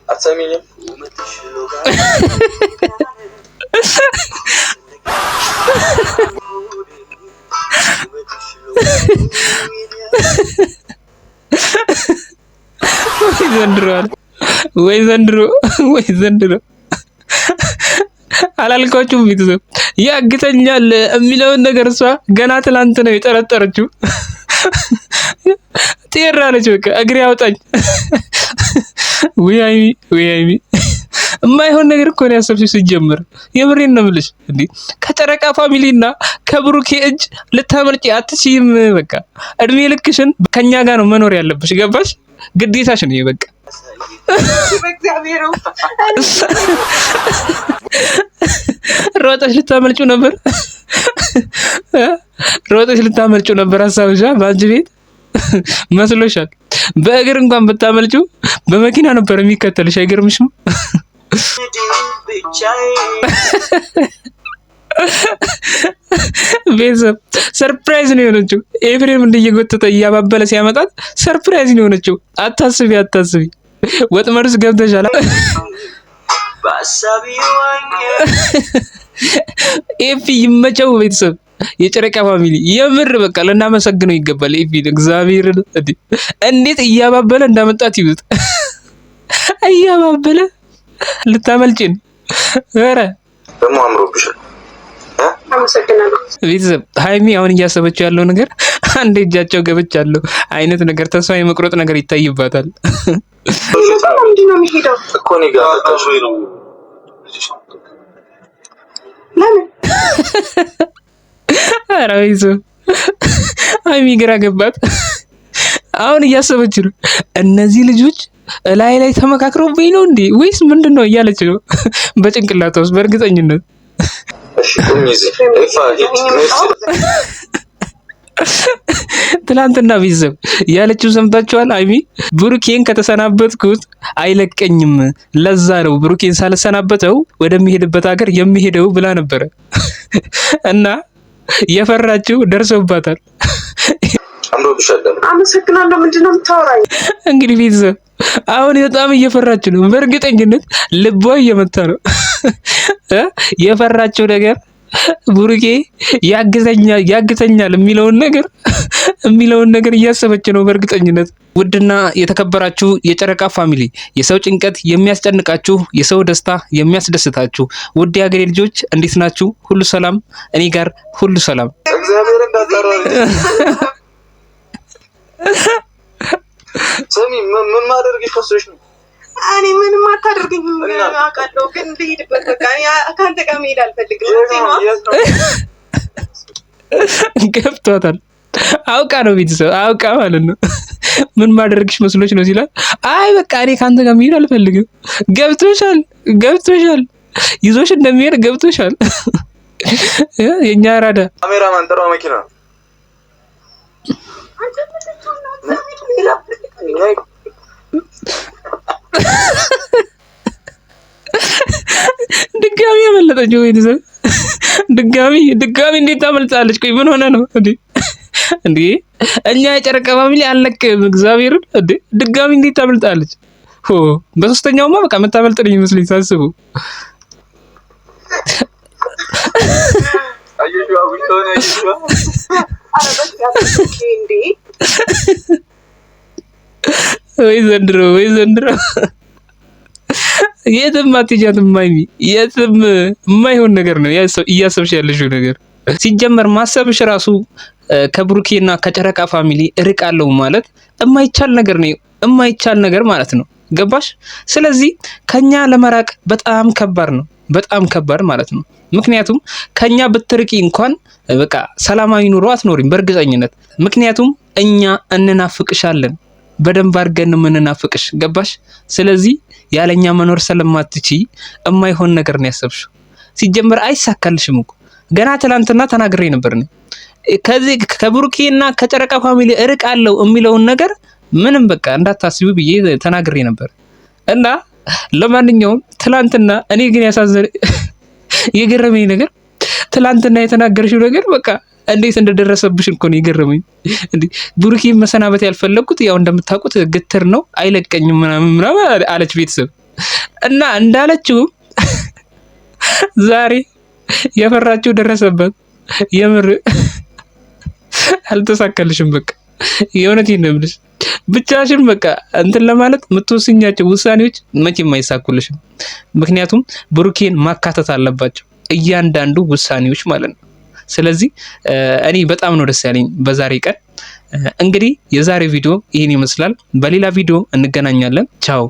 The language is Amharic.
አትሰሚኝም? ወይ ዘንድሮ አላልኳችሁም? ቤተሰብ ያግተኛል የሚለውን ነገር እሷ ገና ትላንት ነው የጠረጠረችው። ትሄራለች በቃ እግሬ አውጣኝ። ወይ አይሚ የማይሆን ነገር እኮ ነው ያሰብሽው ሲጀምር። የምሬን ነው የምልሽ። እንዴ ከጨረቃ ፋሚሊና ከብሩኬ እጅ ልታመልጪ አትችይም። በቃ እድሜ ልክሽን ከኛ ጋር ነው መኖር ያለብሽ። ገባሽ? ግዴታሽ ነው በቃ። ሮጠሽ ልታመልጪው ነበር ሀሳብሽ በአንቺ ቤት መስሎሻል። በእግር እንኳን ብታመልጪው በመኪና ነበር የሚከተልሽ። አይገርምሽም? ቤተሰብ ሰርፕራይዝ ነው የሆነችው። ኤፍሬም እንደየጎተተ እያባበለ ሲያመጣት ሰርፕራይዝ ነው የሆነችው። አታስቢ ወጥመድ ውስጥ ገብተሻል። ኤፊ ይመቸው። ቤተሰብ የጨረቃ ፋሚሊ የምር በቃ ልናመሰግነው ይገባል። ኤፊ እግዚአብሔር እንዴት እያባበለ እንዳመጣት ይዩት። እያባበለ ልታመልጪን ኧረ ደግሞ አምሮብሻል። አመሰግናለሁ። ቤተሰብ ሀይሚ አሁን እያሰበችው ያለው ነገር አንዴ እጃቸው ገብቻለሁ አይነት ነገር ተስፋ የመቁረጥ ነገር ይታይባታል። ምንድን ነው የሚሄደው እኮ እኔ ጋር ለምን? ኧረ ቤተሰብ ሀይሚ ግራ ገባት። አሁን እያሰበች ነው እነዚህ ልጆች ላይ ተመካክረውብኝ ነው እንዴ ወይስ ምንድን ነው እያለች ነው በጭንቅላቷ ውስጥ በእርግጠኝነት። ትላንትና ቤተሰብ ያለችው ሰምታችኋል። ሀይሚ ብሩኬን ከተሰናበትኩት አይለቀኝም፣ ለዛ ነው ብሩኬን ሳልሰናበተው ወደሚሄድበት ሀገር የሚሄደው ብላ ነበረ እና የፈራችው ደርሶባታል። አመሰግናለሁ። ምንድን ነው የምታወራኝ? እንግዲህ ቤተሰብ አሁን በጣም እየፈራች ነው። በእርግጠኝነት ልቧ እየመታ ነው። የፈራችው ነገር ብሩኬ ያግተኛል የሚለውን ነገር እያሰበች ነው በእርግጠኝነት። ውድና የተከበራችሁ የጨረቃ ፋሚሊ የሰው ጭንቀት የሚያስጨንቃችሁ፣ የሰው ደስታ የሚያስደስታችሁ ውድ የሀገሬ ልጆች እንዴት ናችሁ? ሁሉ ሰላም? እኔ ጋር ሁሉ ሰላም። ሰሚ ምን ማድረግሽ መስሎሽ ነው? እኔ ምንም አታደርገኝም አውቃለሁ፣ ግን ልሂድበት በቃ። ከአንተ ጋር መሄድ አልፈልግም። ገብቷታል። አውቃ ነው ቤተሰብ አውቃ ማለት ነው። ምን ማድረግሽ መስሎሽ ነው ሲላል፣ አይ በቃ እኔ ከአንተ ጋር መሄድ አልፈልግም። ገብቶሻል። ይዞሽ እንደሚሄድ ገብቶሻል። የኛ አራዳ ካሜራማን ጥሩ መኪና ድጋሚ ያመለጠችው ቤተሰብ ድጋሚ እንዴት ታመልጣለች? ቆይ ምን ሆነ ነው እንዴ? እኛ የጨረቃ ፋሚሊ አልለቅም እግዚአብሔርን። እንዴ ድጋሚ እንዴት ታመልጣለች? በሶስተኛውማ በቃ የምታመልጥልኝ ይመስለኝ ሳስቡ። ወይ ዘንድሮ የትም አትሄጃትም ሀይሚ። የትም የማይሆን ነገር ነው እያሰብሽ ያለሽው ነገር። ሲጀመር ማሰብሽ ራሱ ከብሩኬና ከጨረቃ ፋሚሊ እርቃለሁ ማለት የማይቻል ነገር ማለት ነው። ገባሽ? ስለዚህ ከኛ ለመራቅ በጣም ከባድ ማለት ነው። ምክንያቱም ከኛ ብትርቂ እንኳን በቃ ሰላማዊ ኑሮ አትኖሪም በእርግጠኝነት። ምክንያቱም እኛ እንናፍቅሻለን፣ በደንብ አድርገን የምንናፍቅሽ። ገባሽ? ስለዚህ ያለኛ መኖር ስለማትችይ የማይሆን ነገር ነው ያሰብሽው። ሲጀመር አይሳካልሽም እኮ ገና ትላንትና ተናግሬ ነበር ነው ከዚህ ከብሩኬና ከጨረቃ ፋሚሊ እርቃለሁ የሚለውን ነገር ምንም በቃ እንዳታስቢው ብዬ ተናግሬ ነበር። እና ለማንኛውም ትላንትና እኔ ግን የገረመኝ ነገር ትላንትና የተናገርሽው ነገር በቃ እንዴት እንደደረሰብሽ እኮ ነው የገረመኝ። እንዴ ብሩኬ መሰናበት ያልፈለኩት ያው እንደምታውቁት ግትር ነው አይለቀኝም ምናምን አለች ቤተሰብ እና እንዳለችው ዛሬ የፈራችው ደረሰበት። የምር አልተሳካልሽም። በቃ የእውነቴን ነው የምልሽ። ብቻሽን በቃ እንትን ለማለት የምትወስኛቸው ውሳኔዎች መቼም አይሳኩልሽም። ምክንያቱም ብሩኬን ማካተት አለባቸው እያንዳንዱ ውሳኔዎች ማለት ነው። ስለዚህ እኔ በጣም ነው ደስ ያለኝ በዛሬ ቀን። እንግዲህ የዛሬ ቪዲዮ ይህን ይመስላል። በሌላ ቪዲዮ እንገናኛለን። ቻው